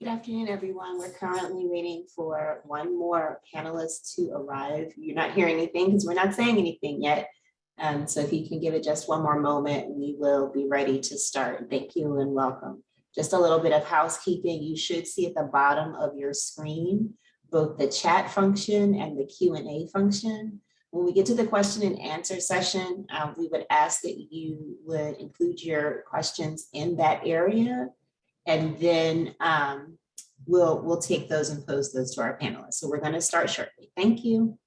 Good afternoon, everyone. We're currently waiting for one more panelist to arrive. You're not hearing anything because we're not saying anything yet. So if you can give it just one more moment, we will be ready to start. Thank you and welcome. Just a little bit of housekeeping. You should see at the bottom of your screen, both the chat function and the Q&A function. When we get to the question and answer session, we would ask that you would include your questions in that area. And then we'll take those and pose those to our panelists. So we're going to start shortly. Thank you.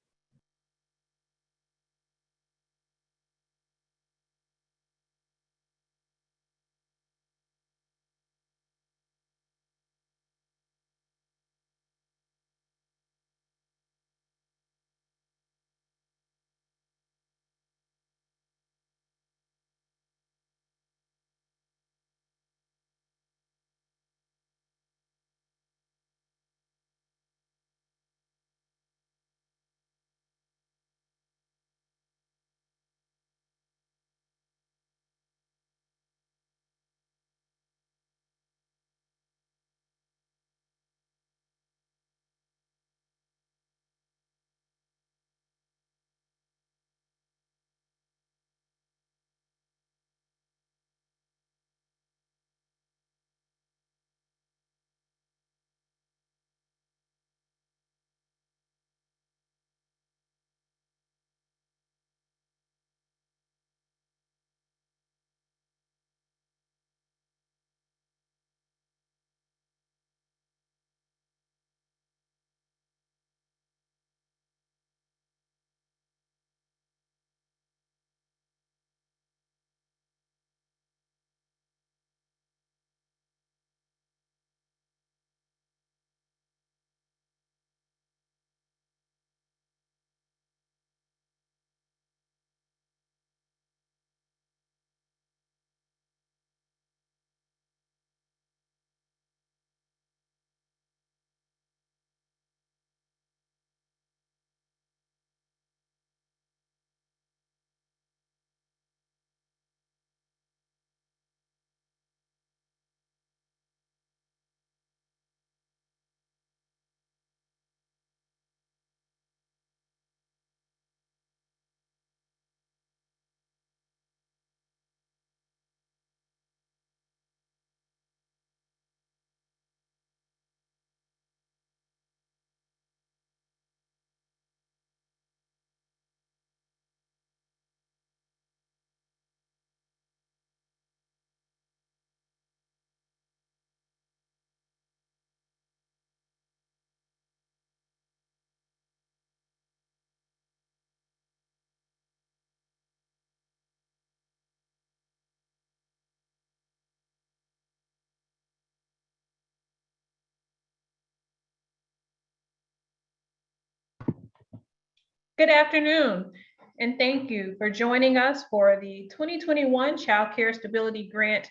Good afternoon, and thank you for joining us for the 2021 Child Care Stability Grant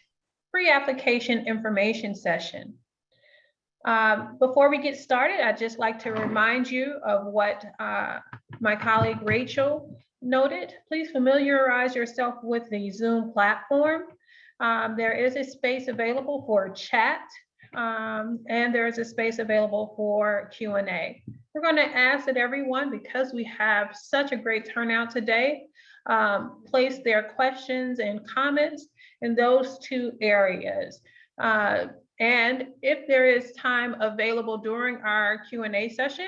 pre-application information session. Before we get started, I'd just like to remind you of what my colleague Rachel noted. Please familiarize yourself with the Zoom platform. There is a space available for chat, and there is a space available for Q&A. We're going to ask that everyone, because we have such a great turnout today, place their questions and comments in those two areas. And if there is time available during our Q&A session,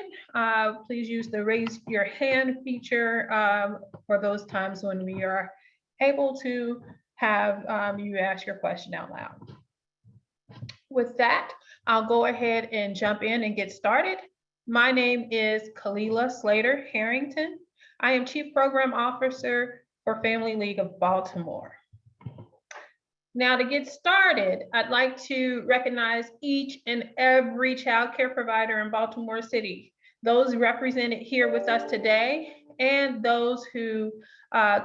please use the raise your hand feature for those times when we are able to have you ask your question out loud. With that, I'll go ahead and jump in and get started. My name is Kalila Slater Harrington. I am Chief Program Officer for Family League of Baltimore. Now, to get started, I'd like to recognize each and every child care provider in Baltimore City, those represented here with us today, and those who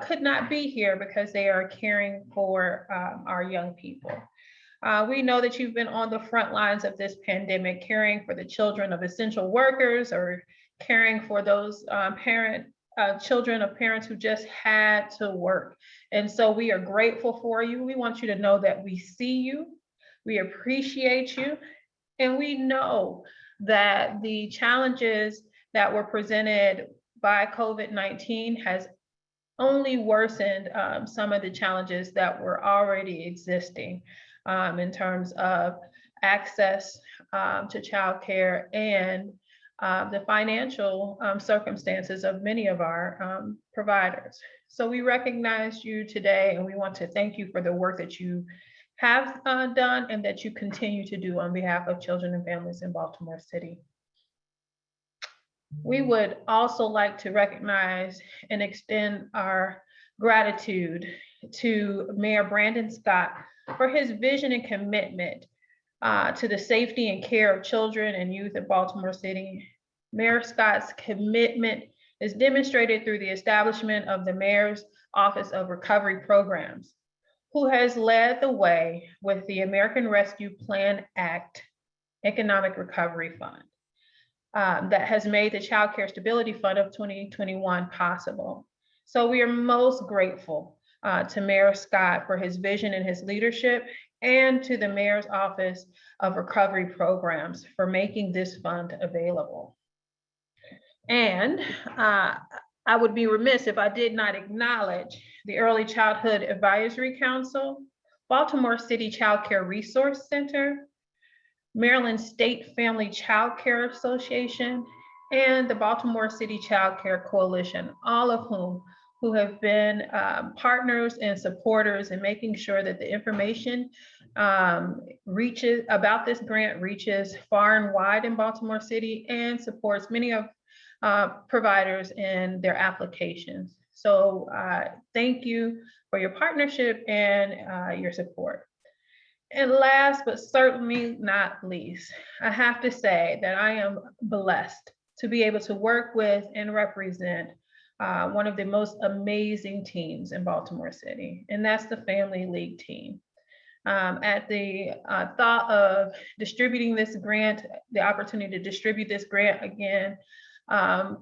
could not be here because they are caring for our young people. We know that you've been on the front lines of this pandemic, caring for the children of essential workers or caring for those children of parents who just had to work. And so we are grateful for you. We want you to know that we see you, we appreciate you, And we know that the challenges that were presented by COVID-19 has only worsened some of the challenges that were already existing in terms of access to childcare and the financial circumstances of many of our providers. So we recognize you today, and we want to thank you for the work that you have done and that you continue to do on behalf of children and families in Baltimore City. We would also like to recognize and extend our gratitude to Mayor Brandon Scott for his vision and commitment to the safety and care of children and youth in Baltimore City. Mayor Scott's commitment is demonstrated through the establishment of the Mayor's Office of Recovery Programs, who has led the way with the American Rescue Plan Act Economic Recovery Fund. That has made the Child Care Stability Fund of 2021 possible. So we are most grateful to Mayor Scott for his vision and his leadership, and to the Mayor's Office of Recovery Programs for making this fund available. And I would be remiss if I did not acknowledge the Early Childhood Advisory Council, Baltimore City Child Care Resource Center, Maryland State Family Child Care Association, and the Baltimore City Child Care Coalition, all of who have been partners and supporters in making sure that the information reaches about this grant reaches far and wide in Baltimore City and supports many of providers in their applications. So thank you for your partnership and your support. And last, but certainly not least, I have to say that I am blessed to be able to work with and represent one of the most amazing teams in Baltimore City, and that's the Family League team. At the thought of distributing this grant, the opportunity to distribute this grant again,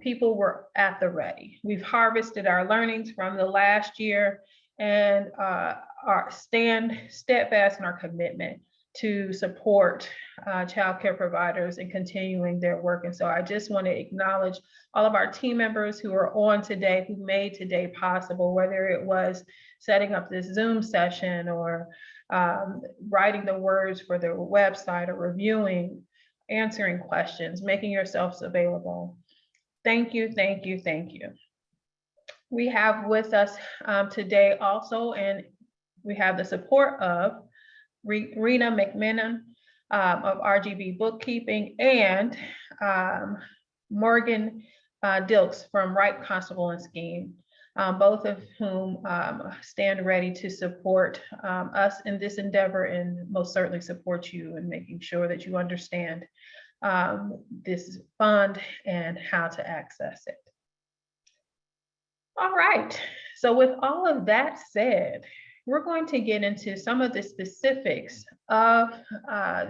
people were at the ready. We've harvested our learnings from the last year and stand steadfast in our commitment to support childcare providers and continuing their work. And so I just want to acknowledge all of our team members who are on today, who made today possible, whether it was setting up this Zoom session or writing the words for the website or reviewing, answering questions, making yourselves available. Thank you, thank you, thank you. We have with us today also, and we have the support of Rena McMenon of RGB Bookkeeping and Morgan Dilks from Wright Constable and Scheme, both of whom stand ready to support us in this endeavor and most certainly support you in making sure that you understand this fund and how to access it. All right, so with all of that said, we're going to get into some of the specifics of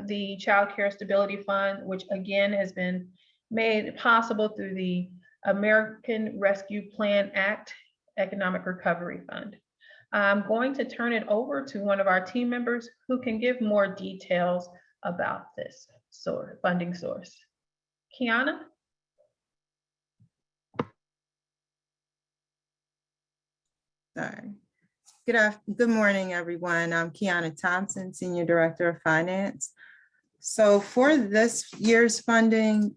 the Child Care Stability Fund, which again has been made possible through the American Rescue Plan Act Economic Recovery Fund. I'm going to turn it over to one of our team members who can give more details about this funding source. Kiana? Sorry. Good morning, everyone. I'm Kiana Thompson, Senior Director of Finance. So for this year's funding,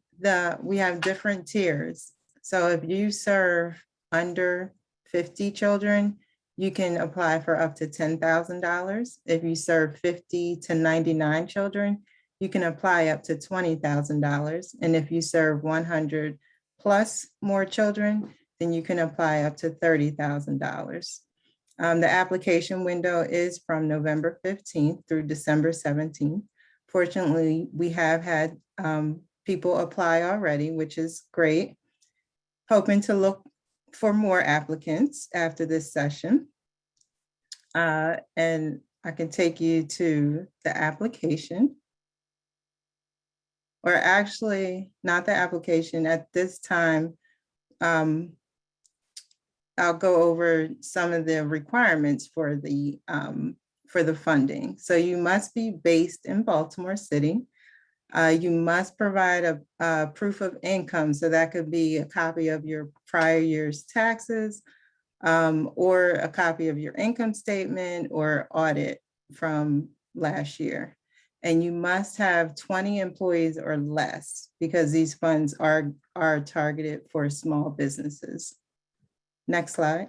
we have different tiers. So if you serve under 50 children, you can apply for up to $10,000. If you serve 50 to 99 children, you can apply up to $20,000. And if you serve 100 plus more children, then you can apply up to $30,000. The application window is from November 15th through December 17th. Fortunately, we have had people apply already, which is great. Hoping to look for more applicants after this session. And I can take you to the application. Or actually, not the application at this time. I'll go over some of the requirements for the funding. So you must be based in Baltimore City. You must provide a proof of income. So that could be a copy of your prior year's taxes, or a copy of your income statement or audit from last year. And you must have 20 employees or less, because these funds are targeted for small businesses. Next slide.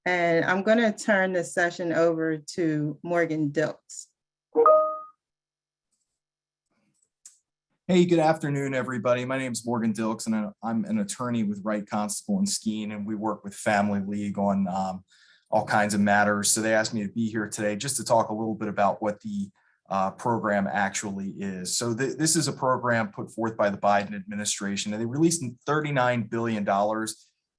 And I'm going to turn the session over to Morgan Dilks. Hey, good afternoon, everybody. My name is Morgan Dilks, and I'm an attorney with Wright Constable and Skeen, and we work with Family League on all kinds of matters. So they asked me to be here today just to talk a little bit about what the program actually is. So this is a program put forth by the Biden administration, and they released $39 billion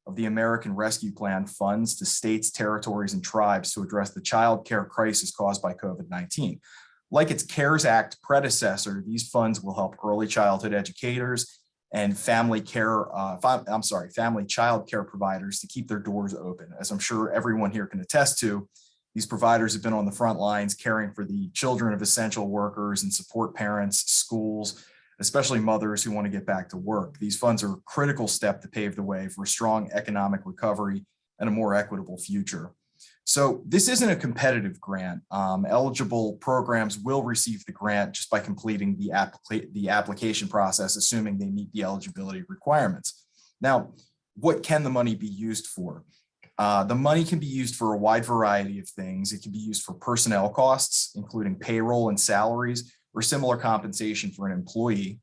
of the American Rescue Plan funds to states, territories, and tribes to address the child care crisis caused by COVID-19. Like its CARES Act predecessor, these funds will help early childhood educators and family child care providers to keep their doors open. As I'm sure everyone here can attest to, these providers have been on the front lines caring for the children of essential workers and support parents, schools, especially mothers who want to get back to work. These funds are a critical step to pave the way for a strong economic recovery and a more equitable future. So this isn't a competitive grant. Eligible programs will receive the grant just by completing the application process, assuming they meet the eligibility requirements. Now, what can the money be used for? The money can be used for a wide variety of things. It can be used for personnel costs, including payroll and salaries, or similar compensation for an employee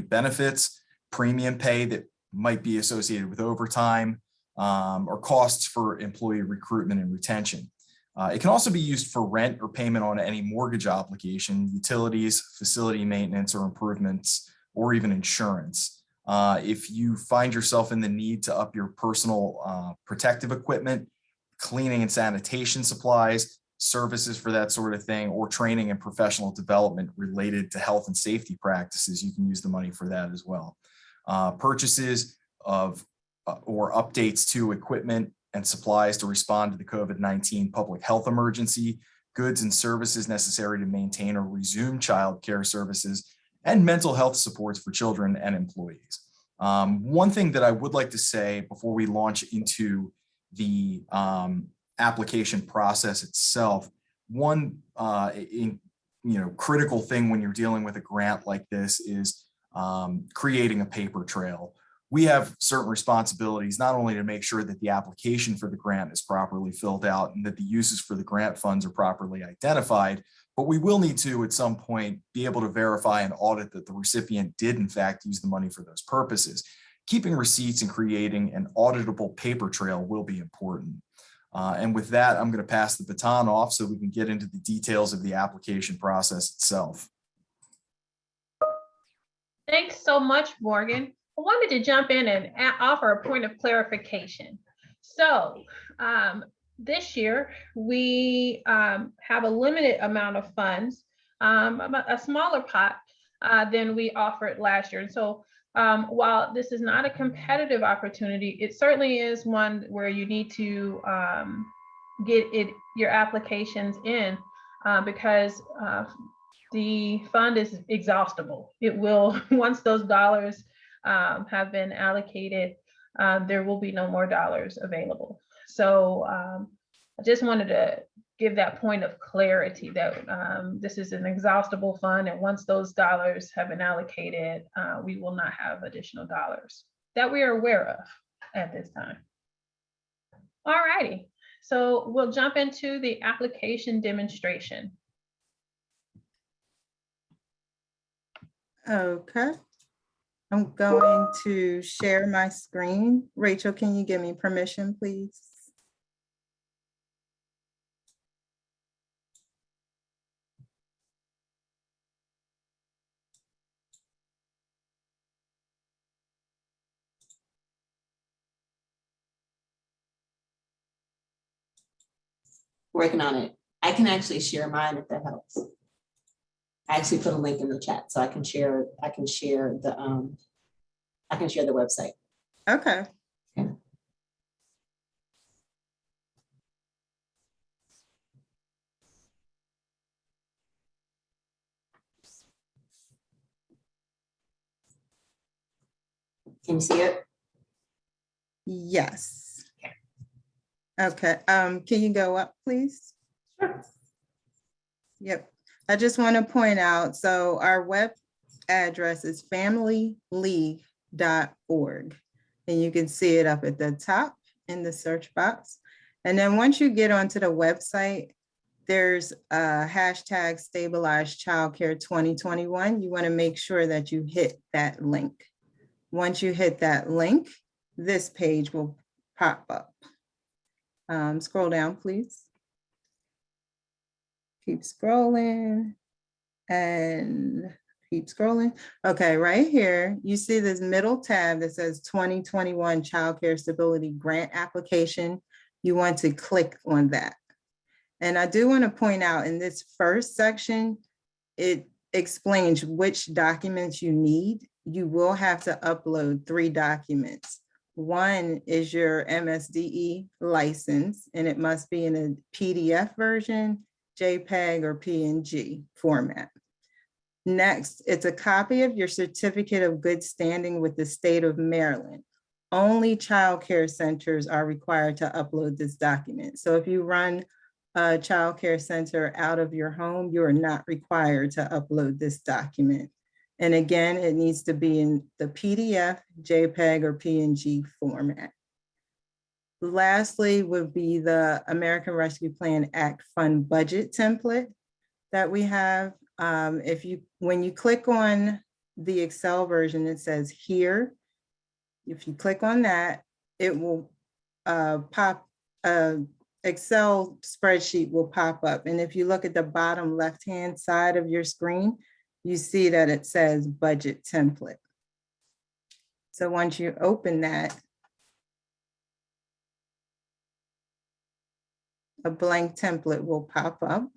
benefits, premium pay that might be associated with overtime, or costs for employee recruitment and retention. It can also be used for rent or payment on any mortgage obligation, utilities, facility maintenance or improvements, or even insurance. If you find yourself in the need to up your personal protective equipment, cleaning and sanitation supplies, services for that sort of thing, or training and professional development related to health and safety practices, you can use the money for that as well. Purchases of or updates to equipment and supplies to respond to the COVID-19 public health emergency, goods and services necessary to maintain or resume child care services, and mental health supports for children and employees. One thing that I would like to say before we launch into the application process itself, one critical thing when you're dealing with a grant like this is creating a paper trail. We have certain responsibilities, not only to make sure that the application for the grant is properly filled out and that the uses for the grant funds are properly identified, but we will need to, at some point, be able to verify and audit that the recipient did, in fact, use the money for those purposes. Keeping receipts and creating an auditable paper trail will be important. And with that, I'm going to pass the baton off so we can get into the details of the application process itself. Thanks so much, Morgan. I wanted to jump in and offer a point of clarification. So this year, we have a limited amount of funds, a smaller pot than we offered last year. And so while this is not a competitive opportunity, it certainly is one where you need to get your applications in because the fund is exhaustible. It will, once those dollars have been allocated, there will be no more dollars available. So I just wanted to give that point of clarity that this is an exhaustible fund, and once those dollars have been allocated, we will not have additional dollars that we are aware of at this time. All righty, so we'll jump into the application demonstration. Okay. I'm going to share my screen. Rachel, can you give me permission, please? Working on it. I can actually share mine if that helps. I actually put a link in the chat so I can share the website. Okay. Okay. Can you see it? Yes. Okay, can you go up, please? Sure. Yep. I just want to point out, so our web address is familyleague.org. And you can see it up at the top in the search box. And then once you get onto the website, there's a hashtag stabilized childcare 2021. You want to make sure that you hit that link. Once you hit that link, this page will pop up. Scroll down, please. Keep scrolling and keep scrolling. Okay, right here, you see this middle tab that says 2021 Child Care Stability Grant Application. You want to click on that. And I do want to point out in this first section, it explains which documents you need. You will have to upload 3 documents. One is your MSDE license, and it must be in a PDF version, JPEG, or PNG format. Next, it's a copy of your certificate of good standing with the state of Maryland. Only child care centers are required to upload this document. So if you run a child care center out of your home, you are not required to upload this document. And again, it needs to be in the PDF, JPEG, or PNG format. Lastly would be the American Rescue Plan Act Fund Budget template that we have. When you click on the Excel version, it says here. If you click on that, it will pop, Excel spreadsheet will pop up. And if you look at the bottom left-hand side of your screen, you see that it says budget template. So once you open that, a blank template will pop up.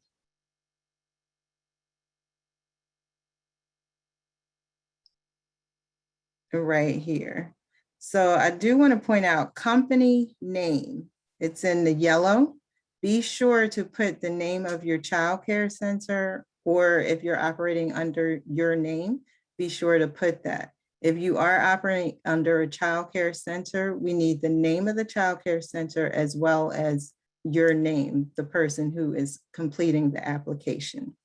Right here. So I do want to point out company name. It's in the yellow. Be sure to put the name of your child care center, or if you're operating under your name, be sure to put that. If you are operating under a child care center, we need the name of the child care center as well as your name, the person who is completing the application.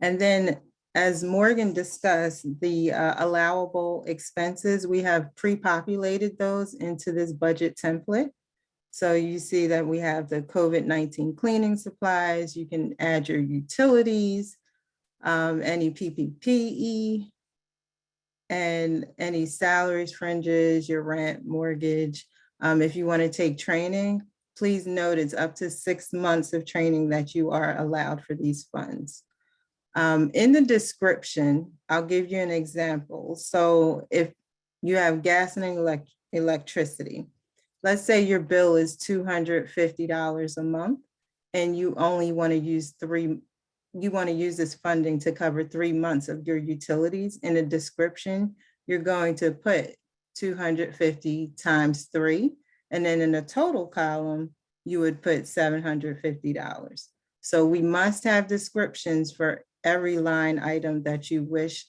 And then, as Morgan discussed, the allowable expenses, we have pre-populated those into this budget template. So you see that we have the COVID-19 cleaning supplies. You can add your utilities, any PPE, and any salaries, fringes, your rent, mortgage. If you want to take training, please note it's up to 6 months of training that you are allowed for these funds. In the description, I'll give you an example. So if you have gas and electricity, let's say your bill is $250 a month and you only want to use this funding to cover 3 months of your utilities. In the description, you're going to put 250 times 3. And then in the total column, you would put $750. So we must have descriptions for every line item that you wish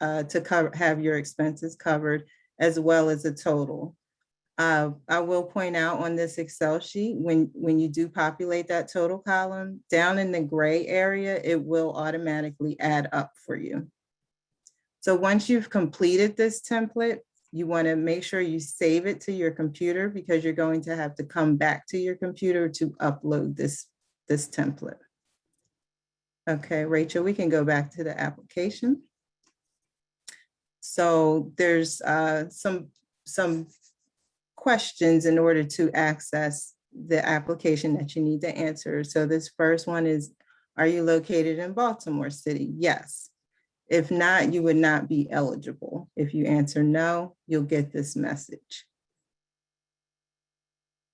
to have your expenses covered, as well as a total. I will point out on this Excel sheet, when you do populate that total column, down in the gray area, it will automatically add up for you. So once you've completed this template, you want to make sure you save it to your computer, because you're going to have to come back to your computer to upload this template. Okay, Rachel, we can go back to the application. So there's some questions in order to access the application that you need to answer. So this first one is, are you located in Baltimore City? Yes. If not, you would not be eligible. If you answer no, you'll get this message.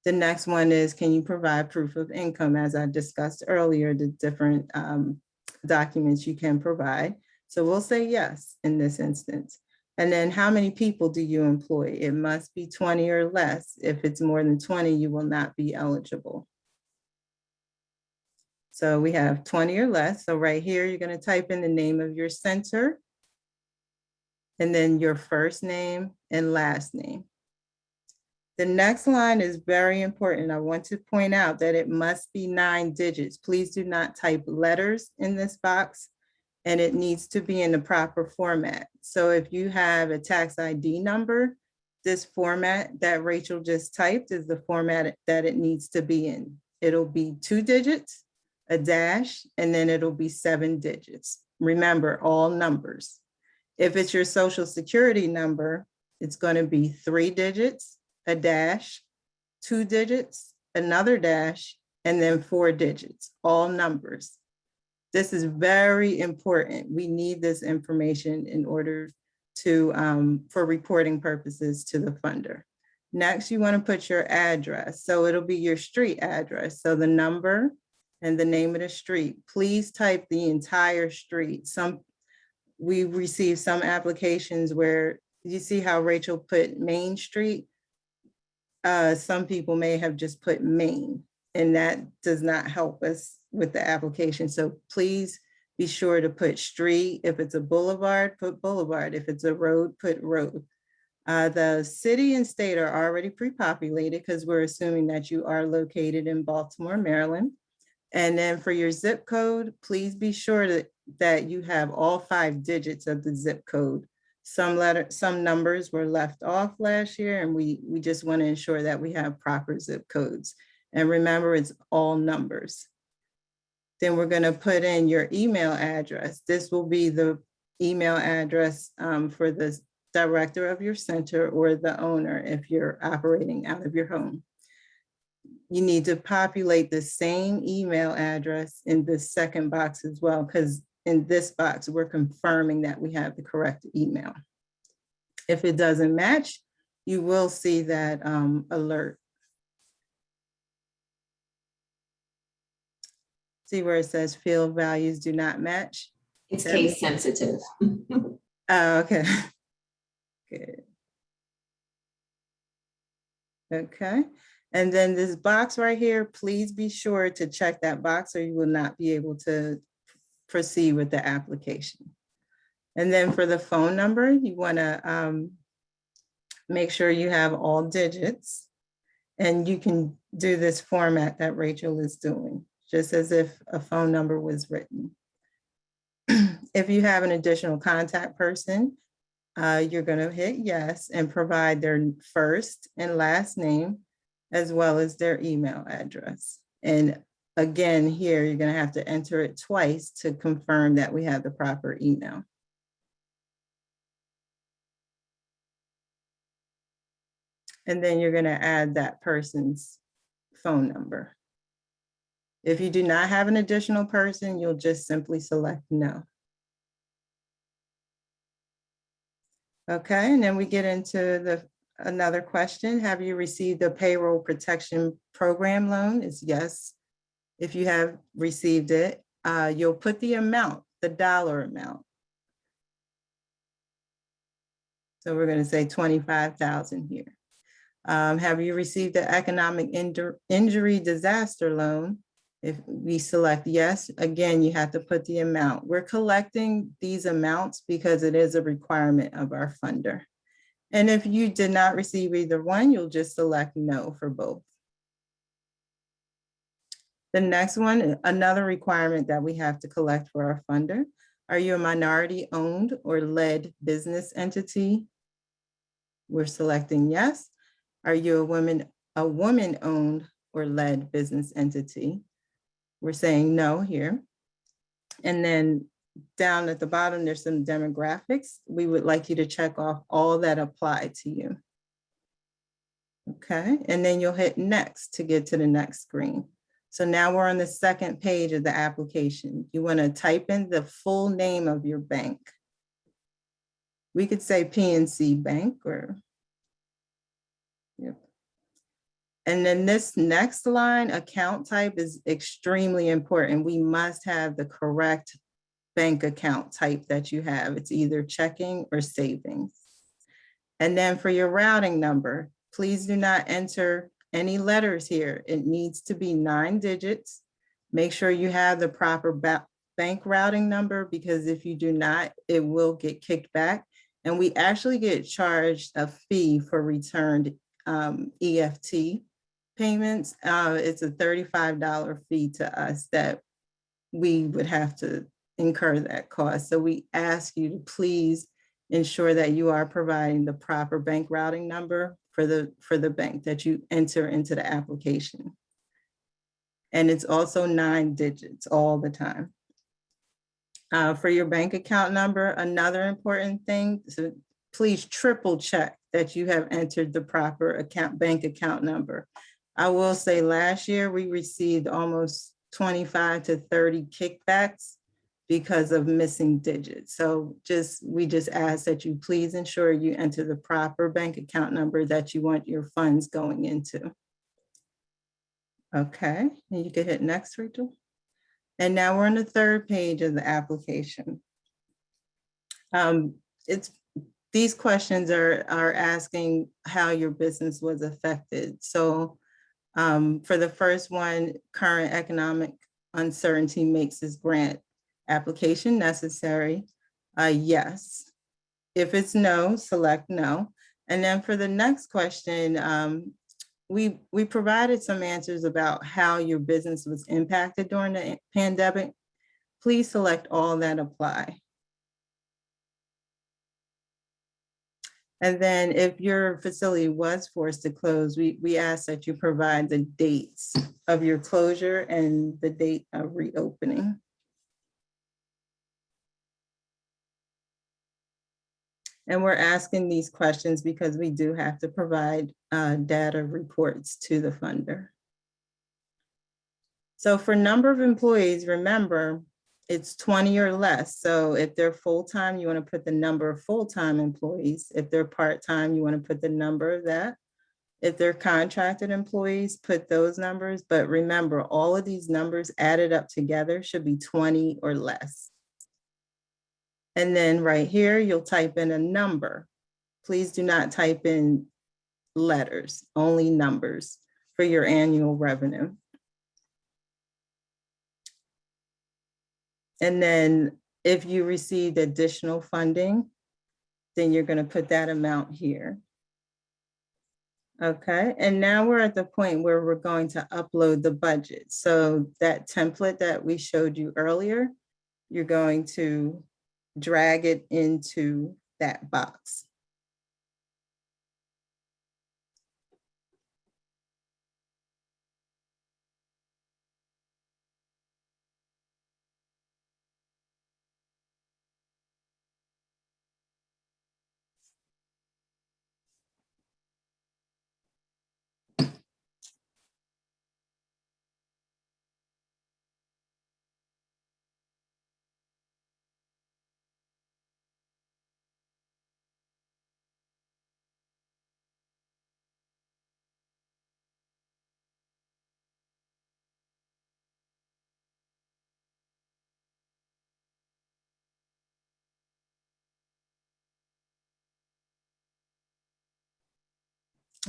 The next one is, can you provide proof of income? As I discussed earlier, the different documents you can provide. So we'll say yes in this instance. And then how many people do you employ? It must be 20 or less. If it's more than 20, you will not be eligible. So we have 20 or less. So right here, you're going to type in the name of your center. and then your first name and last name. The next line is very important. I want to point out that it must be 9 digits. Please do not type letters in this box, and it needs to be in the proper format. So if you have a tax ID number, this format that Rachel just typed is the format that it needs to be in. It'll be 2 digits, a dash, and then it'll be 7 digits. Remember, all numbers. If it's your social security number, it's going to be 3 digits, a dash, 2 digits, another dash, and then 4 digits, all numbers. This is very important. We need this information in order to, for reporting purposes to the funder. Next, you want to put your address. So it'll be your street address. So the number and the name of the street. Please type the entire street. We received some applications where you see how Rachel put Main Street. Some people may have just put Main, and that does not help us with the application. So please be sure to put street. If it's a boulevard, put boulevard. If it's a road, put road. The city and state are already pre-populated because we're assuming that you are located in Baltimore, Maryland. And then for your zip code, please be sure that you have all 5 digits of the zip code. Some numbers were left off last year, and we just want to ensure that we have proper zip codes. And remember, it's all numbers. Then we're going to put in your email address. This will be the email address for the director of your center or the owner if you're operating out of your home. You need to populate the same email address in the second box as well, because in this box, we're confirming that we have the correct email. If it doesn't match, you will see that alert. See where it says field values do not match? It's case sensitive. Oh, okay. Good. Okay. And then this box right here, please be sure to check that box or you will not be able to proceed with the application. And then for the phone number, you want to make sure you have all digits, and you can do this format that Rachel is doing, just as if a phone number was written. If you have an additional contact person, you're going to hit yes and provide their first and last name, as well as their email address. And again, here, you're going to have to enter it twice to confirm that we have the proper email. And then you're going to add that person's phone number. If you do not have an additional person, you'll just simply select no. Okay, and then we get into another question. Have you received a payroll protection program loan? It's yes. If you have received it, you'll put the amount, the dollar amount. So we're going to say 25,000 here. Have you received the economic injury disaster loan? If we select yes, again, you have to put the amount. We're collecting these amounts because it is a requirement of our funder. And if you did not receive either one, you'll just select no for both. The next one, another requirement that we have to collect for our funder. Are you a minority owned or led business entity? We're selecting yes. Are you a woman owned or led business entity? We're saying no here. And then down at the bottom, there's some demographics. We would like you to check off all that apply to you. Okay, and then you'll hit next to get to the next screen. So now we're on the second page of the application. You want to type in the full name of your bank. We could say PNC Bank or, yep. And then this next line, account type, is extremely important. We must have the correct bank account type that you have. It's either checking or savings. And then for your routing number, please do not enter any letters here. It needs to be 9 digits. Make sure you have the proper bank routing number, because if you do not, it will get kicked back And we actually get charged a fee for returned EFT payments. It's a $35 fee to us that we would have to incur that cost. So we ask you to please ensure that you are providing the proper bank routing number for the bank that you enter into the application. And it's also 9 digits all the time. For your bank account number, another important thing, so please triple check that you have entered the proper bank account number. I will say last year we received almost 25 to 30 kickbacks because of missing digits. So we just ask that you please ensure you enter the proper bank account number that you want your funds going into. Okay, and you can hit next, Rachel. And now we're on the 3rd page of the application. These questions are asking how your business was affected. So for the first one, current economic uncertainty makes this grant application necessary. Yes. If it's no, select no. And then for the next question, we provided some answers about how your business was impacted during the pandemic. Please select all that apply. And then if your facility was forced to close, we ask that you provide the dates of your closure and the date of reopening. And we're asking these questions because we do have to provide data reports to the funder. So for number of employees, remember, it's 20 or less. So if they're full-time, you want to put the number of full-time employees. If they're part-time, you want to put the number of that. If they're contracted employees, put those numbers. But remember, all of these numbers added up together should be 20 or less. And then right here, you'll type in a number. Please do not type in letters, only numbers for your annual revenue. And then if you received additional funding, then you're going to put that amount here. Okay, and now we're at the point where we're going to upload the budget. So that template that we showed you earlier, you're going to drag it into that box.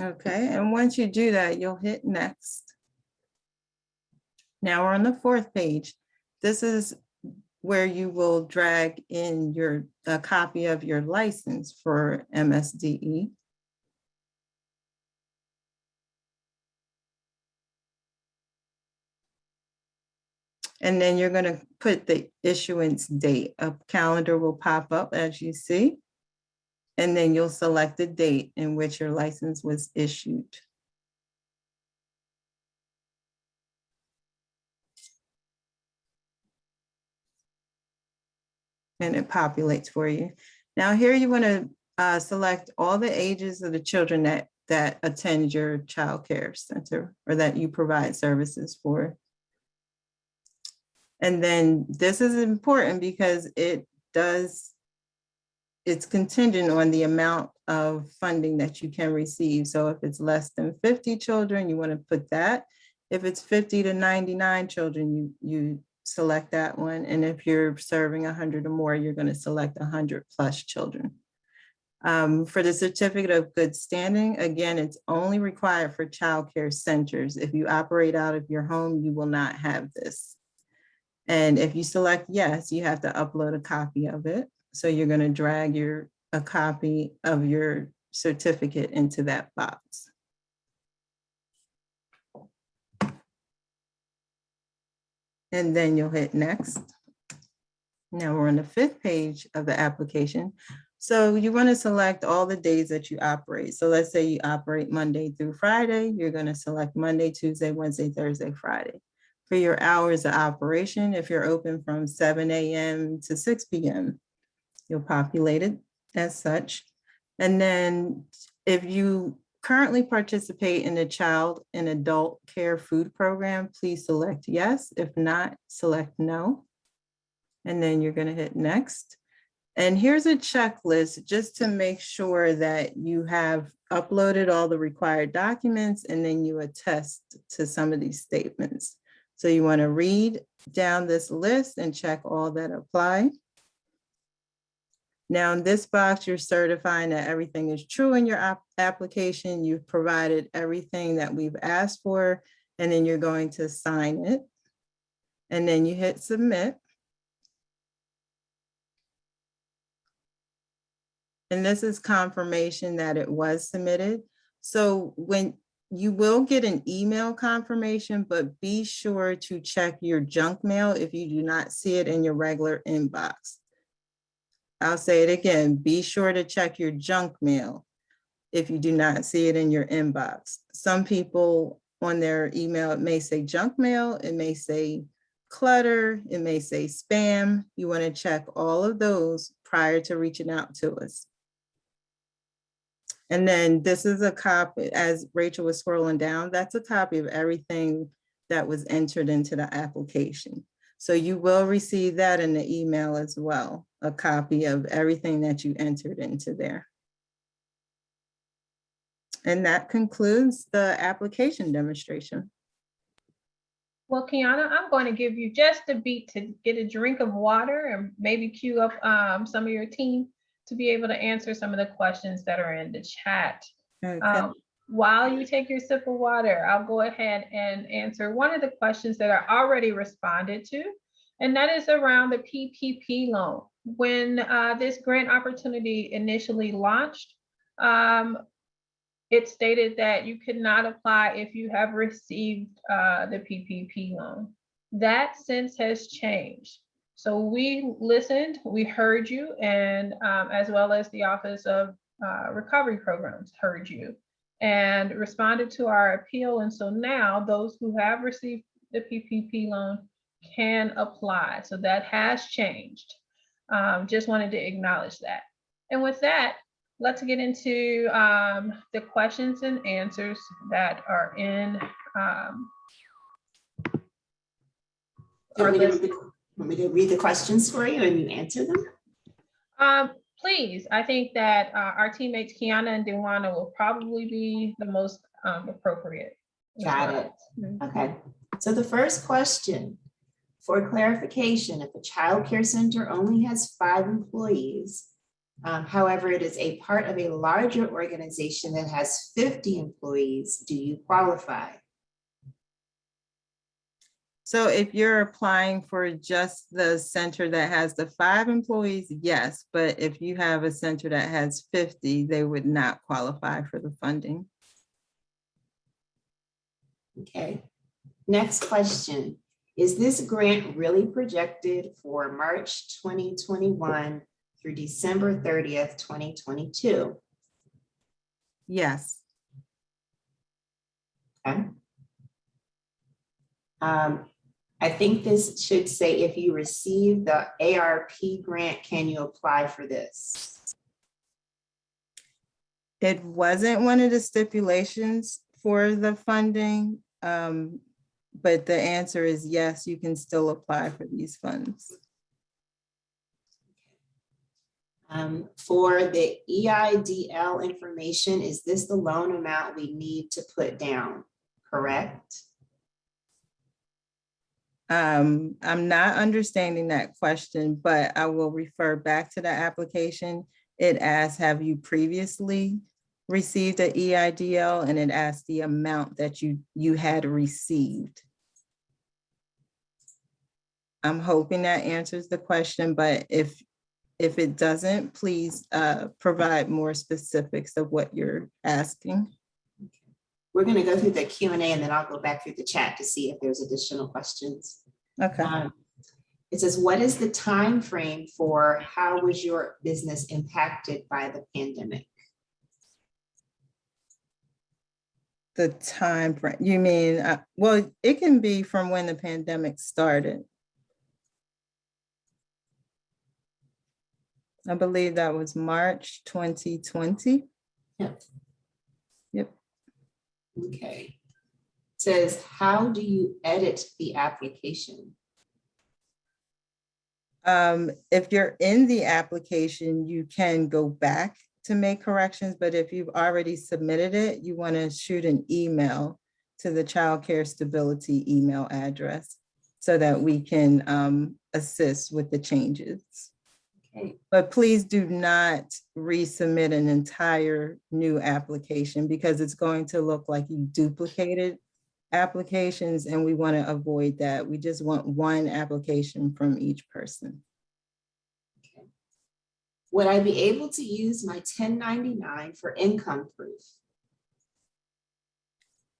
Okay, and once you do that, you'll hit next. Now we're on the 4th page. This is where you will drag in a copy of your license for MSDE. And then you're going to put the issuance date. A calendar will pop up as you see. And then you'll select the date in which your license was issued. And it populates for you. Now here you want to select all the ages of the children that attend your child care center or that you provide services for. And then this is important because it's contingent on the amount of funding that you can receive. So if it's less than 50 children, you want to put that. If it's 50 to 99 children, you select that one. And if you're serving 100 or more, you're going to select 100 plus children. For the certificate of good standing, again, it's only required for child care centers. If you operate out of your home, you will not have this. And if you select yes, you have to upload a copy of it. So you're going to drag your a copy of your certificate into that box. And then you'll hit next. Now we're on the 5th page of the application. So you want to select all the days that you operate. So let's say you operate Monday through Friday, you're going to select Monday, Tuesday, Wednesday, Thursday, Friday. For your hours of operation, if you're open from 7 a.m. to 6 p.m., you'll populate it as such. And then if you currently participate in the child and adult care food program, please select yes. If not, select no. And then you're going to hit next. And here's a checklist just to make sure that you have uploaded all the required documents and then you attest to some of these statements. So you want to read down this list and check all that apply. Now in this box, you're certifying that everything is true in your application. You've provided everything that we've asked for, and then you're going to sign it. And then you hit submit. And this is confirmation that it was submitted. So when you will get an email confirmation, but be sure to check your junk mail if you do not see it in your regular inbox. I'll say it again, be sure to check your junk mail if you do not see it in your inbox. Some people on their email, it may say junk mail, it may say clutter, it may say spam. You want to check all of those prior to reaching out to us. And then this is a copy, as Rachel was scrolling down, that's a copy of everything that was entered into the application. So you will receive that in the email as well, a copy of everything that you entered into there. And that concludes the application demonstration. Well, Kiana, I'm going to give you just a beat to get a drink of water and maybe queue up some of your team to be able to answer some of the questions that are in the chat. Okay. While you take your sip of water, I'll go ahead and answer one of the questions that are already responded to, and that is around the PPP loan. When this grant opportunity initially launched, it stated that you could not apply if you have received the PPP loan. That since has changed. So we listened, we heard you, and as well as the Office of Recovery Programs heard you and responded to our appeal. And so now those who have received the PPP loan can apply. So that has changed. Just wanted to acknowledge that. And with that, let's get into the questions and answers that are in our list. Want me to read the questions for you and you answer them? Please, I think that our teammates Kiana and Dewana will probably be the most appropriate. Got it. Okay. So the first question, for clarification, if a child care center only has 5 employees, however, it is a part of a larger organization that has 50 employees, do you qualify? So if you're applying for just the center that has the 5 employees, yes, but if you have a center that has 50, they would not qualify for the funding. Okay. Next question. Is this grant really projected for March 2021 through December 30th, 2022? Yes. Okay. I think this should say if you receive the ARP grant, can you apply for this? It wasn't one of the stipulations for the funding, but the answer is yes, you can still apply for these funds. For the EIDL information, is this the loan amount we need to put down, correct? I'm not understanding that question, but I will refer back to the application. It asks, have you previously received an EIDL? And it asks the amount that you had received. I'm hoping that answers the question, but if If it doesn't, please provide more specifics of what you're asking. We're gonna go through the Q&A and then I'll go back through the chat to see if there's additional questions. Okay. It says, what is the time frame for how was your business impacted by the pandemic? The time frame, you mean, well, it can be from when the pandemic started. I believe that was March 2020. Yep. Yep. Okay. It says, how do you edit the application? If you're in the application, you can go back to make corrections, but if you've already submitted it, you want to shoot an email to the Child Care Stability email address so that we can assist with the changes. Okay. But please do not resubmit an entire new application because it's going to look like you duplicated applications and we want to avoid that. We just want one application from each person. Okay. Would I be able to use my 1099 for income proof?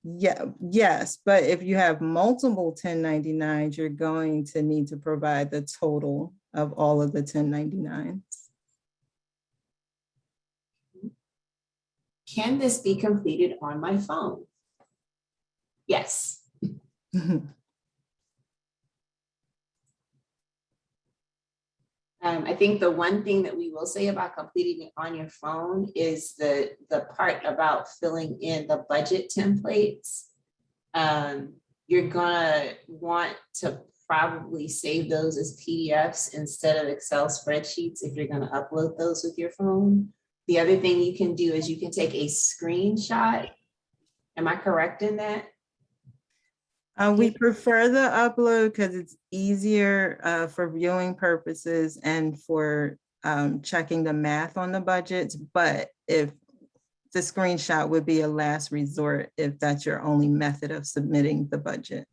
Yeah, yes, but if you have multiple 1099s, you're going to need to provide the total of all of the 1099s. Can this be completed on my phone? Yes. I think the one thing that we will say about completing it on your phone is the part about filling in the budget templates. You're gonna want to probably save those as PDFs instead of Excel spreadsheets if you're gonna upload those with your phone. The other thing you can do is you can take a screenshot. Am I correct in that? We prefer the upload because it's easier for viewing purposes and for checking the math on the budgets. But if the screenshot would be a last resort, if that's your only method of submitting the budget.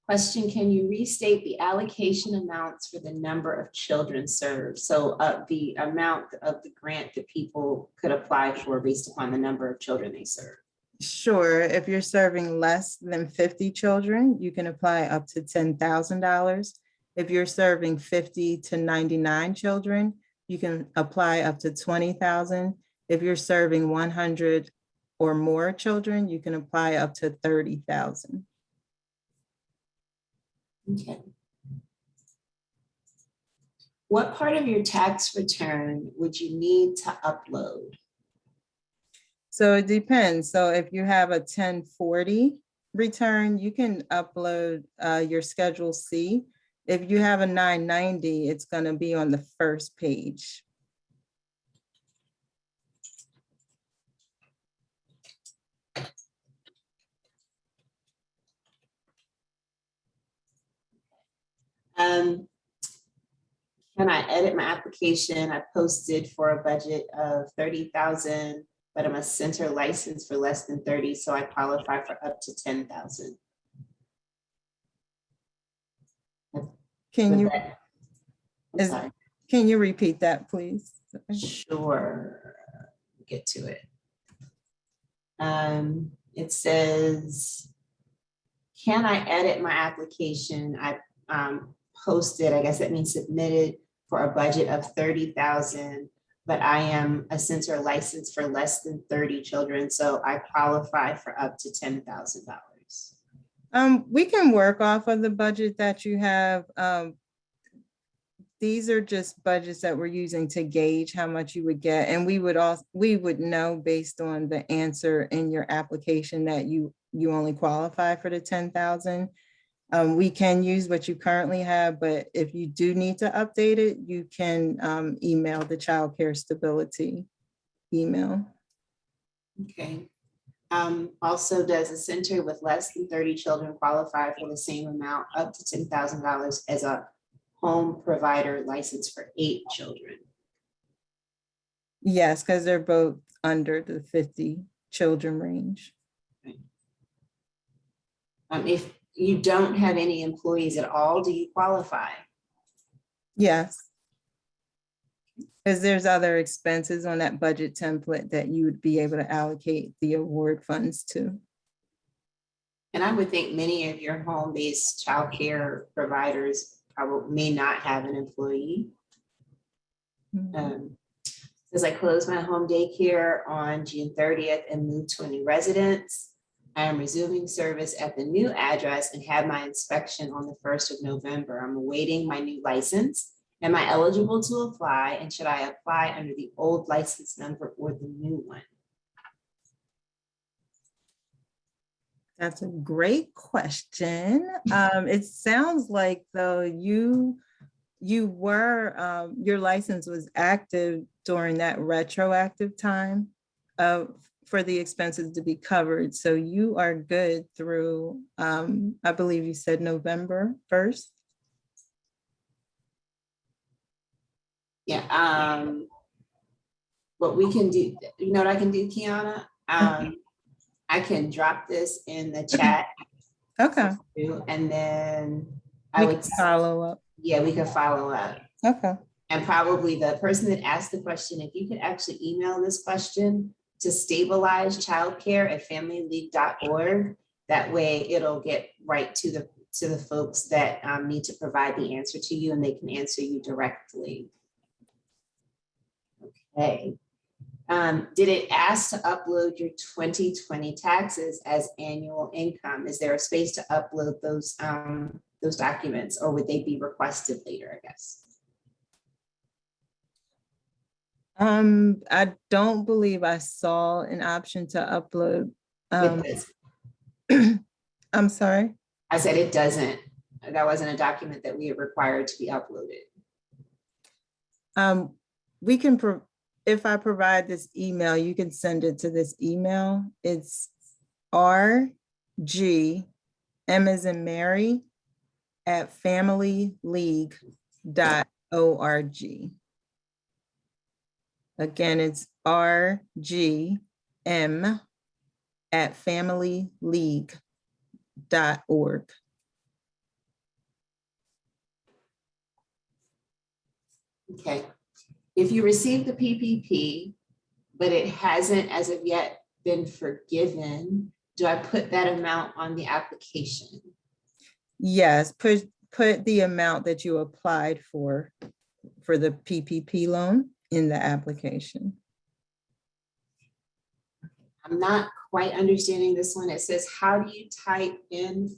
Question, can you restate the allocation amounts for the number of children served? So the amount of the grant that people could apply for based upon the number of children they serve. Sure, if you're serving less than 50 children, you can apply up to $10,000. If you're serving 50 to 99 children, you can apply up to 20,000. If you're serving 100 or more children, you can apply up to 30,000. Okay. What part of your tax return would you need to upload? So it depends. So if you have a 1040 return, you can upload your Schedule C. If you have a 990, it's going to be on the first page. Can I edit my application? I posted for a budget of 30,000, but I'm a center license for less than 30, so I qualify for up to 10,000. Can you, Sorry. can you repeat that, please? Sure, get to it. It says, can I edit my application? I posted, I guess that means submitted for a budget of 30,000, but I am a center license for less than 30 children, so I qualify for up to $10,000. We can work off of the budget that you have. These are just budgets that we're using to gauge how much you would get. And we would know based on the answer in your application that you only qualify for the 10,000. We can use what you currently have, but if you do need to update it, you can email the Child Care Stability email. Okay. Also, does a center with less than 30 children qualify for the same amount, up to $10,000 as a home provider license for 8 children? Yes, because they're both under the 50 children range. If you don't have any employees at all, do you qualify? Yes. Because there's other expenses on that budget template that you would be able to allocate the award funds to. And I would think many of your home-based childcare providers probably may not have an employee. As I close my home daycare on June 30th and move to a new residence, I am resuming service at the new address and have my inspection on the 1st of November. I'm awaiting my new license. Am I eligible to apply, and should I apply under the old license number or the new one? That's a great question. It sounds like though you were, your license was active during that retroactive time for the expenses to be covered. So you are good through, I believe you said November 1st. Yeah, what we can do, you know what I can do, Kiana? I can drop this in the chat. Okay, And then we can follow up. Yeah, we can follow up. Okay, And probably the person that asked the question, if you could actually email this question to stabilizechildcare@familyleague.org, that way it'll get right to the folks that need to provide the answer to you, and they can answer you directly. Okay. Did it ask to upload your 2020 taxes as annual income? Is there a space to upload those documents, or would they be requested later, I guess? I don't believe I saw an option to upload. I'm sorry. I said it doesn't. That wasn't a document that we had required to be uploaded. We can, if I provide this email, you can send it to this email. It's RG, M as in Mary, @familyleague.org. Again, it's RGM @familyleague.org. Okay. If you received the PPP, but it hasn't as of yet been forgiven, do I put that amount on the application? Yes, put the amount that you applied for the PPP loan in the application. I'm not quite understanding this one. It says, how do you type in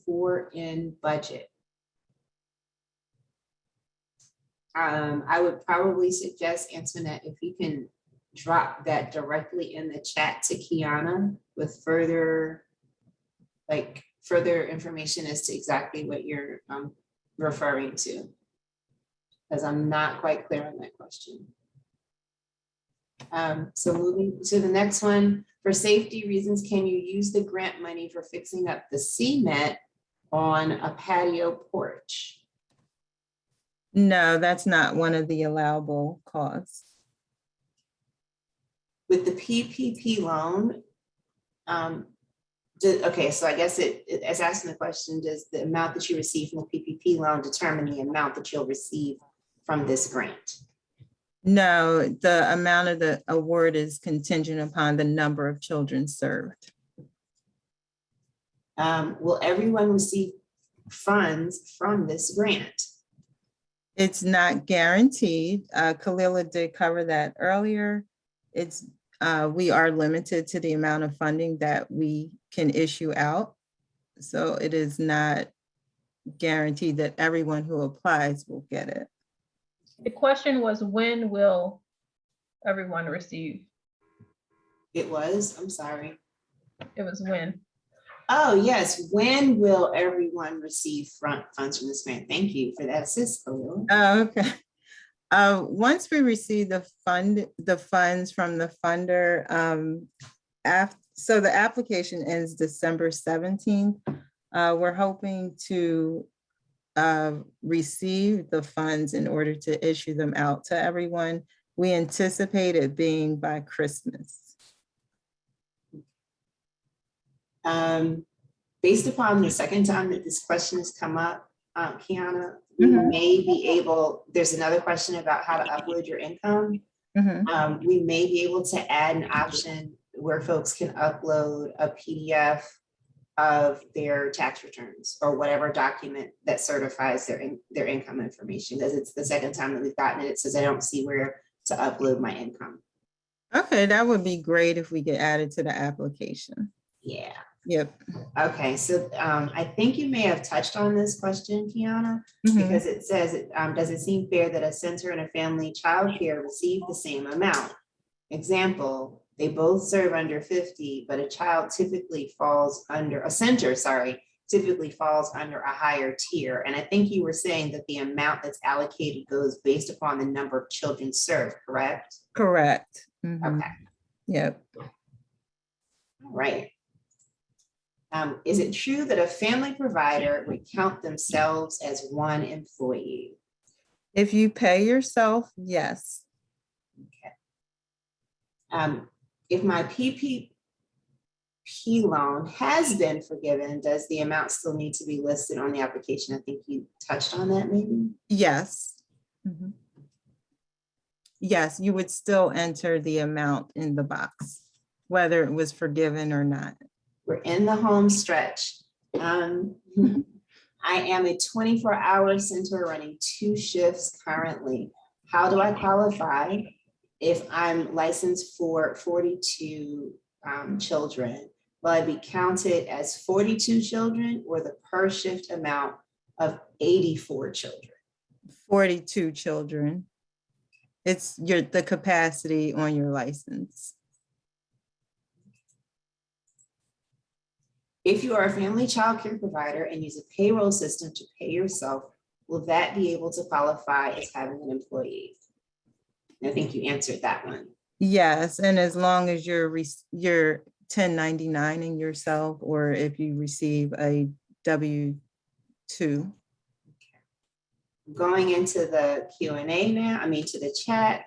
budget? I would probably suggest, Antoinette, if you can drop that directly in the chat to Kiana with further information as to exactly what you're referring to, because I'm not quite clear on that question. So moving to the next one, for safety reasons, can you use the grant money for fixing up the cement on a patio porch? No, that's not one of the allowable costs. With the PPP loan, okay, so I guess it's asking the question, does the amount that you receive from the PPP loan determine the amount that you'll receive from this grant? No, the amount of the award is contingent upon the number of children served. Will everyone receive funds from this grant? It's not guaranteed. Kalila did cover that earlier. We are limited to the amount of funding that we can issue out. So it is not guaranteed that everyone who applies will get it. The question was, when will everyone receive? It was, I'm sorry. It was when. Oh, yes. When will everyone receive funds from this grant? Thank you for that, sis. Oh, okay. Once we receive the funds from the funder, so the application ends December 17th. We're hoping to receive the funds in order to issue them out to everyone. We anticipate it being by Christmas. Based upon the second time that this question has come up, Kiana, we Mhm. may be able, there's another question about how to upload your income. Mhm. We may be able to add an option where folks can upload a PDF of their tax returns or whatever document that certifies their income information, because it's the second time that we've gotten it. It says I don't see where to upload my income. Okay, that would be great if we could add it to the application. Yeah. Yep. Okay, so I think you may have touched on this question, Kiana, Mhm. because it says, does it seem fair that a center and a family childcare receive the same amount? Example, they both serve under 50, but a child typically falls under, a center, sorry, typically falls under a higher tier. And I think you were saying that the amount that's allocated goes based upon the number of children served, correct? Correct. Mhm. Okay, Yep. all right. Is it true that a family provider would count themselves as one employee? If you pay yourself, yes. If my PPP loan has been forgiven, does the amount still need to be listed on the application? I think you touched on that maybe. Yes. Mhm. Yes, you would still enter the amount in the box, whether it was forgiven or not. We're in the home stretch. I am a 24-hour center running 2 shifts currently. How do I qualify if I'm licensed for 42 children? Will I be counted as 42 children or the per shift amount of 84 children? 42 children. It's the capacity on your license. If you are a family child care provider and use a payroll system to pay yourself, will that be able to qualify as having an employee? I think you answered that one. Yes, and as long as you're 1099ing yourself, or if you receive a W-2. Going into the Q&A now, to the chat.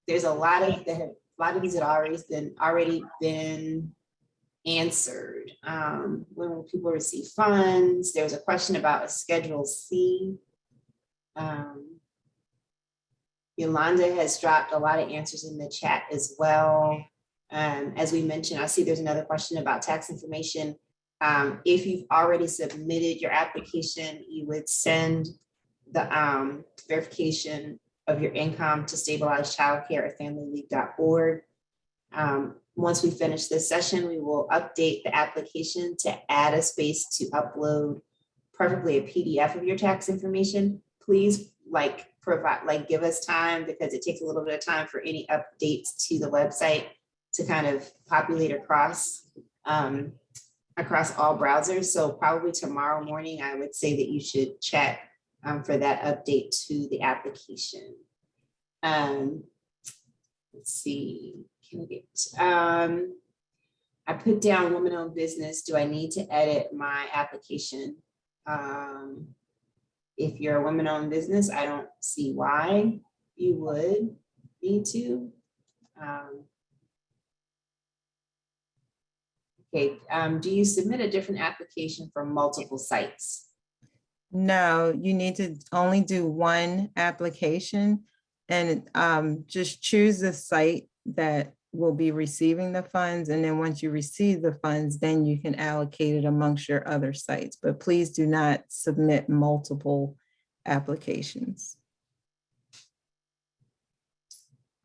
There's a lot of these had already been answered. When will people receive funds? There was a question about a Schedule C. Yolanda has dropped a lot of answers in the chat as well. As we mentioned, I see there's another question about tax information. If you've already submitted your application, you would send the verification of your income to stabilizedchildcare@familyleague.org. Once we finish this session, we will update the application to add a space to upload preferably a PDF of your tax information. Please give us time, because it takes a little bit of time for any updates to the website to kind of populate across all browsers. So probably tomorrow morning, I would say that you should check for that update to the application. Let's see, I put down woman-owned business. Do I need to edit my application? If you're a woman-owned business, I don't see why you would need to. Okay, do you submit a different application for multiple sites? No, you need to only do one application, and just choose the site that will be receiving the funds. And then once you receive the funds, then you can allocate it amongst your other sites. But please do not submit multiple applications.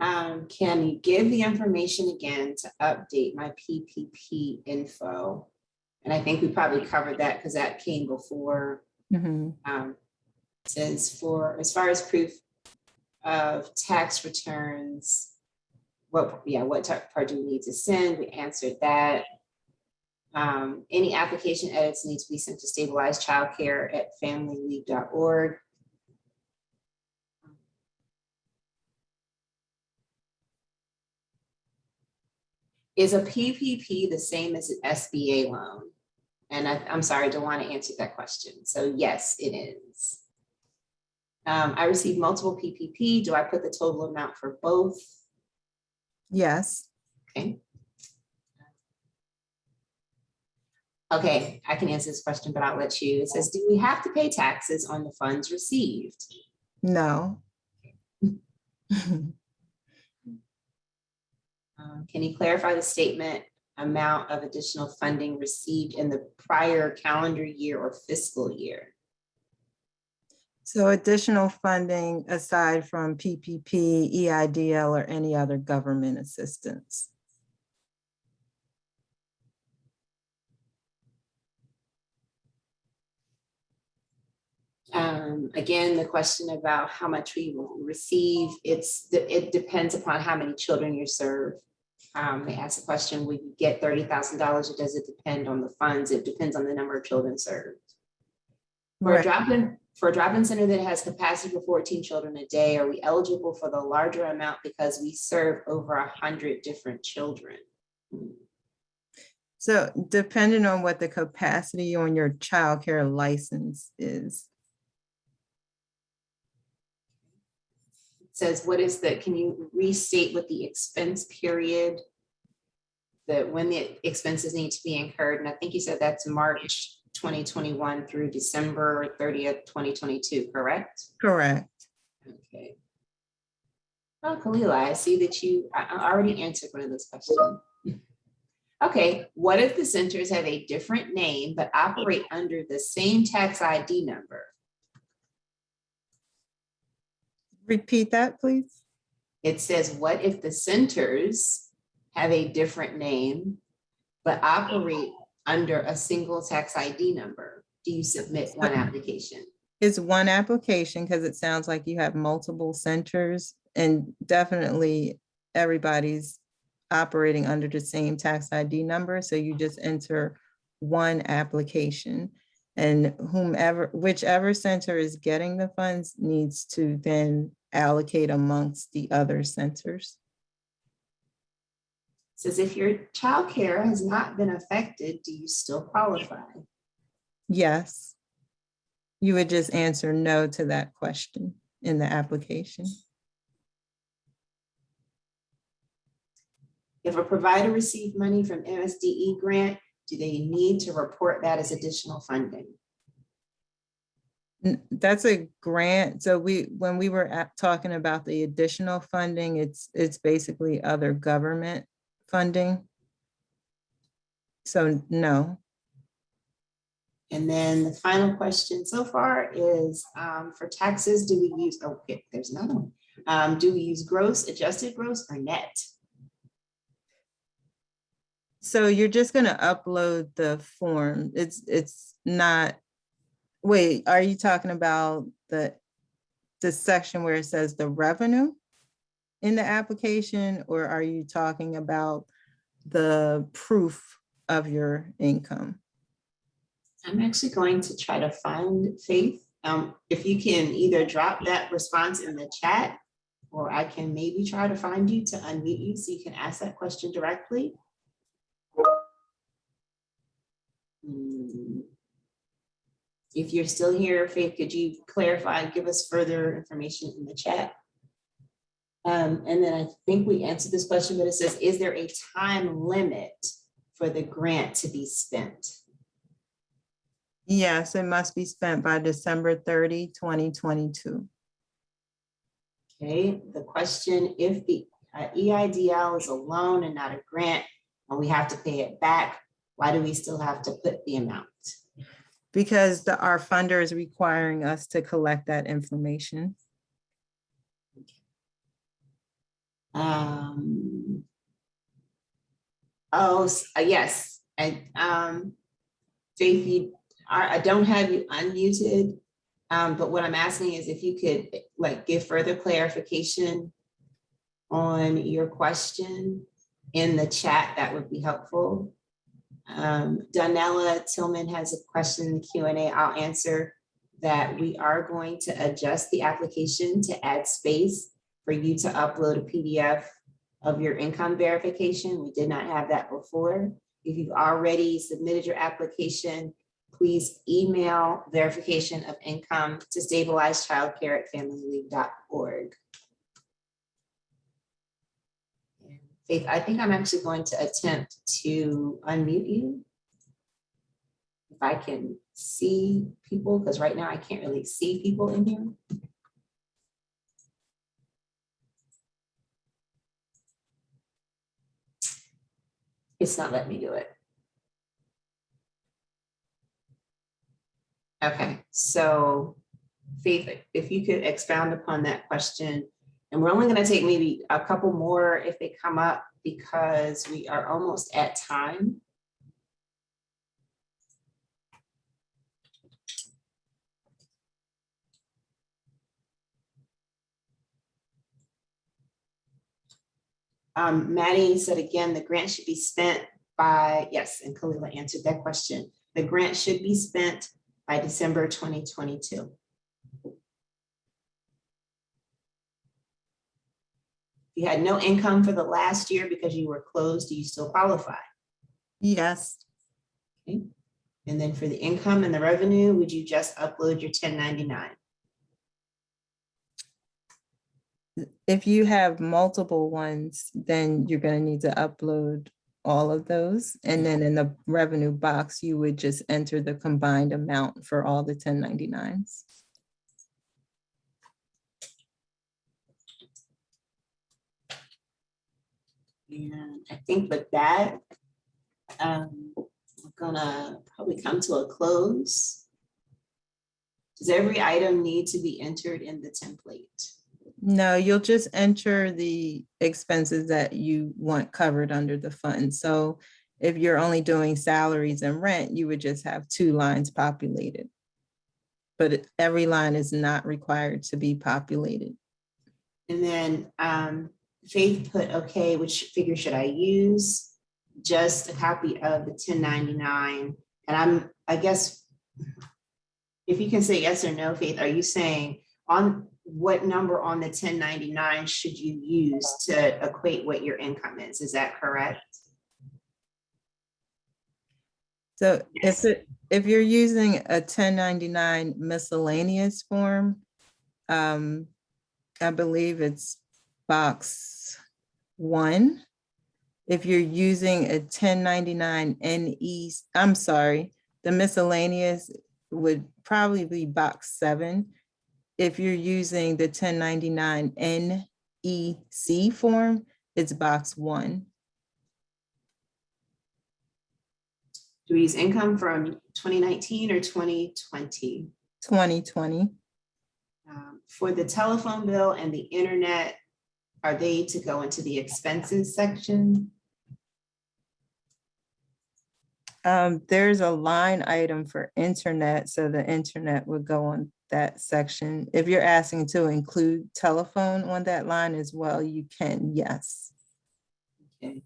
Can you give the information again to update my PPP info? And I think we probably covered that because that came before. Says as far as proof of tax returns, what part do we need to send? We answered that. Any application edits need to be sent to stabilizedchildcare@familyleague.org. Is a PPP the same as an SBA loan? And I'm sorry, DeWanda answered that question. So yes, it is. I received multiple PPP. Do I put the total amount for both? Yes. Okay. Okay, I can answer this question, but I'll let you. It says, do we have to pay taxes on the funds received? No. Can you clarify the statement amount of additional funding received in the prior calendar year or fiscal year? So additional funding aside from PPP, EIDL, or any other government assistance. Again, the question about how much we will receive, it depends upon how many children you serve. They ask the question, will you get $30,000 or does it depend on the funds? It depends on the number of children served. For a drop-in center that has capacity for 14 children a day, are we eligible for the larger amount because we serve over 100 different children? So depending on what the capacity on your childcare license is. Says, what is the, can you restate what the expense period, that when the expenses need to be incurred? And I think you said that's March 2021 through December 30th, 2022, correct? Correct. Okay. Oh, Kalila, I see that I already answered one of those questions. Okay, what if the centers have a different name but operate under the same tax ID number? Repeat that, please. It says, what if the centers have a different name but operate under a single tax ID number? Do you submit one application? It's one application because it sounds like you have multiple centers, and definitely everybody's operating under the same tax ID number. So you just enter one application, and whichever center is getting the funds needs to then allocate amongst the other centers. Says, if your childcare has not been affected, do you still qualify? Yes. You would just answer no to that question in the application. If a provider received money from MSDE grant, do they need to report that as additional funding? That's a grant. So when we were talking about the additional funding, it's basically other government funding. So no. And then the final question so far is, for taxes, do we use, okay, there's another one. Do we use gross, adjusted gross, or net? So you're just gonna upload the form. It's not, wait, are you talking about the section where it says the revenue in the application, or are you talking about the proof of your income? I'm actually going to try to find Faith. If you can either drop that response in the chat, or I can maybe try to find you to unmute you so you can ask that question directly. If you're still here, Faith, could you clarify, give us further information in the chat? And then I think we answered this question, but it says, is there a time limit for the grant to be spent? Yes, it must be spent by December 30, 2022. Okay, the question, if the EIDL is a loan and not a grant, and we have to pay it back, why do we still have to put the amount? Because our funder is requiring us to collect that information. Yes, and Faith, I don't have you unmuted, but what I'm asking is if you could give further clarification on your question in the chat, that would be helpful. Donella Tillman has a question in the Q&A. I'll answer that. We are going to adjust the application to add space for you to upload a PDF of your income verification. We did not have that before. If you've already submitted your application, please email verification of income to stabilizedchildcare@familyleague.org. Faith, I think I'm actually going to attempt to unmute you. If I can see people, because right now I can't really see people in here. It's not letting me do it. Okay, so Faith, if you could expound upon that question, and we're only going to take maybe a couple more if they come up because we are almost at time. Maddie said again, the grant should be spent by, yes, and Kalila answered that question. The grant should be spent by December 2022. If you had no income for the last year because you were closed, do you still qualify? Yes. Okay. And then for the income and the revenue, would you just upload your 1099? If you have multiple ones, then you're going to need to upload all of those. And then in the revenue box, you would just enter the combined amount for all the 1099s. And I think with that, we're gonna probably come to a close. Does every item need to be entered in the template? No, you'll just enter the expenses that you want covered under the fund. So if you're only doing salaries and rent, you would just have 2 lines populated. But every line is not required to be populated. And then Faith put, okay, which figure should I use? Just a copy of the 1099. And I guess, if you can say yes or no, Faith, are you saying on what number on the 1099 should you use to equate what your income is? Is that correct? So Yes. if you're using a 1099 miscellaneous form, I believe it's box 1. If you're using a 1099 NE, I'm sorry, the miscellaneous would probably be box 7. If you're using the 1099 NEC form, it's box 1. Do we use income from 2019 or 2020? 2020. For the telephone bill and the internet, are they to go into the expenses section? There's a line item for internet, so the internet would go on that section. If you're asking to include telephone on that line as well, you can, yes. Okay.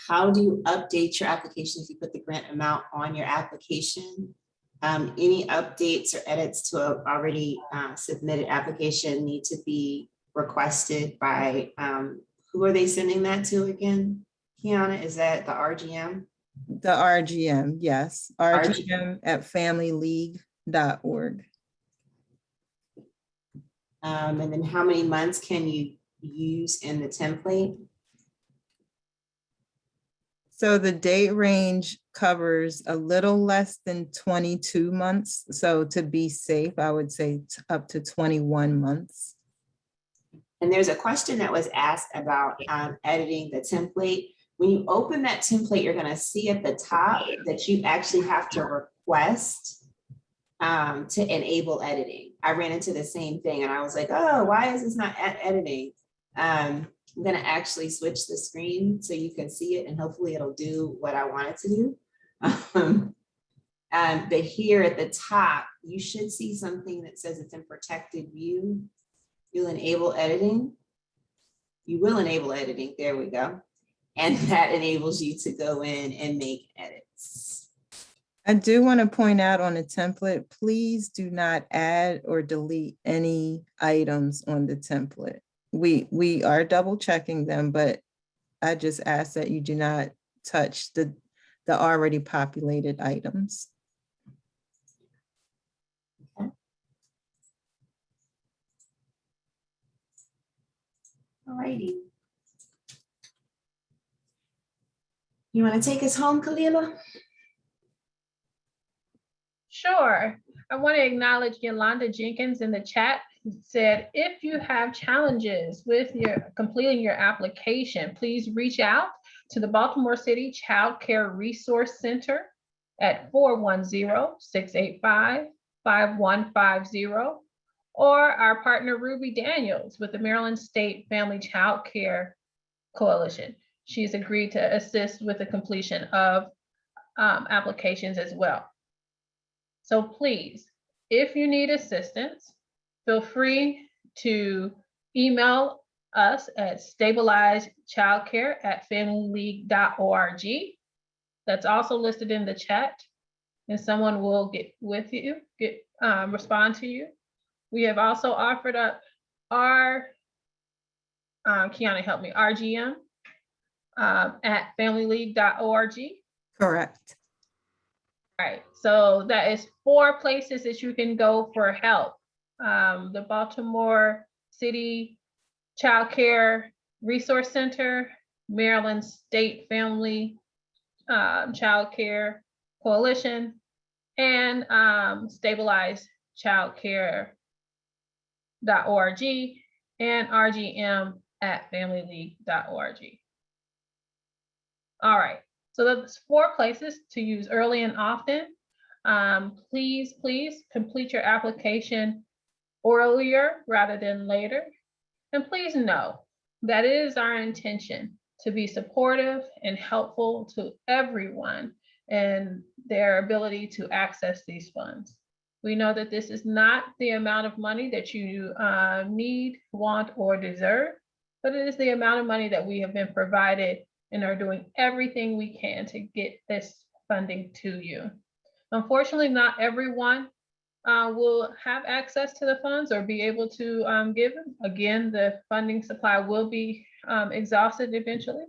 How do you update your application if you put the grant amount on your application? Any updates or edits to a already submitted application need to be requested by, who are they sending that to again? Kiana, is that the RGM? The RGM, yes, rgm@familyleague.org. And then how many months can you use in the template? So the date range covers a little less than 22 months. So to be safe, I would say up to 21 months. And there's a question that was asked about editing the template. When you open that template, you're gonna see at the top that you actually have to request to enable editing. I ran into the same thing and I was like, oh, why is this not editing? I'm gonna actually switch the screen so you can see it and hopefully it'll do what I want it to do. But here at the top, you should see something that says it's in protected view. You'll enable editing. You will enable editing, there we go. And that enables you to go in and make edits. I do want to point out on the template, please do not add or delete any items on the template. We are double checking them, but I just ask that you do not touch the already populated items. Okay. All righty. You want to take us home, Kalila? Sure. I want to acknowledge Yolanda Jenkins in the chat, who said, if you have challenges with completing your application, please reach out to the Baltimore City Child Care Resource Center at 410-685-5150, or our partner Ruby Daniels with the Maryland State Family Child Care Coalition. She's agreed to assist with the completion of applications as well. So please, if you need assistance, feel free to email us at stabilizedchildcare@familyleague.org. That's also listed in the chat, and someone will get with you, respond to you. We have also offered up our, Kiana, help me, RGM at familyleague.org. Correct. All right, so that is 4 places that you can go for help. The Baltimore City Child Care Resource Center, Maryland State Family Child Care Coalition, and stabilizedchildcare.org and RGM at familyleague.org. All right. So that's 4 places to use early and often. Please complete your application earlier rather than later. And please know that it is our intention to be supportive and helpful to everyone and their ability to access these funds. We know that this is not the amount of money that you need, want, or deserve, but it is the amount of money that we have been provided and are doing everything we can to get this funding to you. Unfortunately, not everyone will have access to the funds or be able to give them. Again, the funding supply will be exhausted eventually.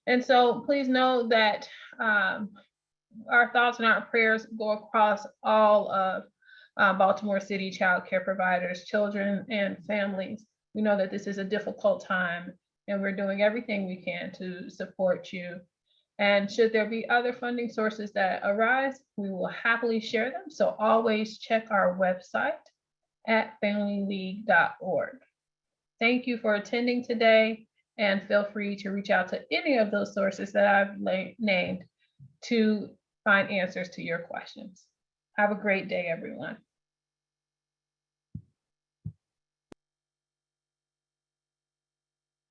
And so please know that our thoughts and our prayers go across all of Baltimore City child care providers, children, and families. We know that this is a difficult time, and we're doing everything we can to support you. And should there be other funding sources that arise, we will happily share them. So always check our website at familyleague.org. Thank you for attending today, and feel free to reach out to any of those sources that I've named to find answers to your questions. Have a great day, everyone.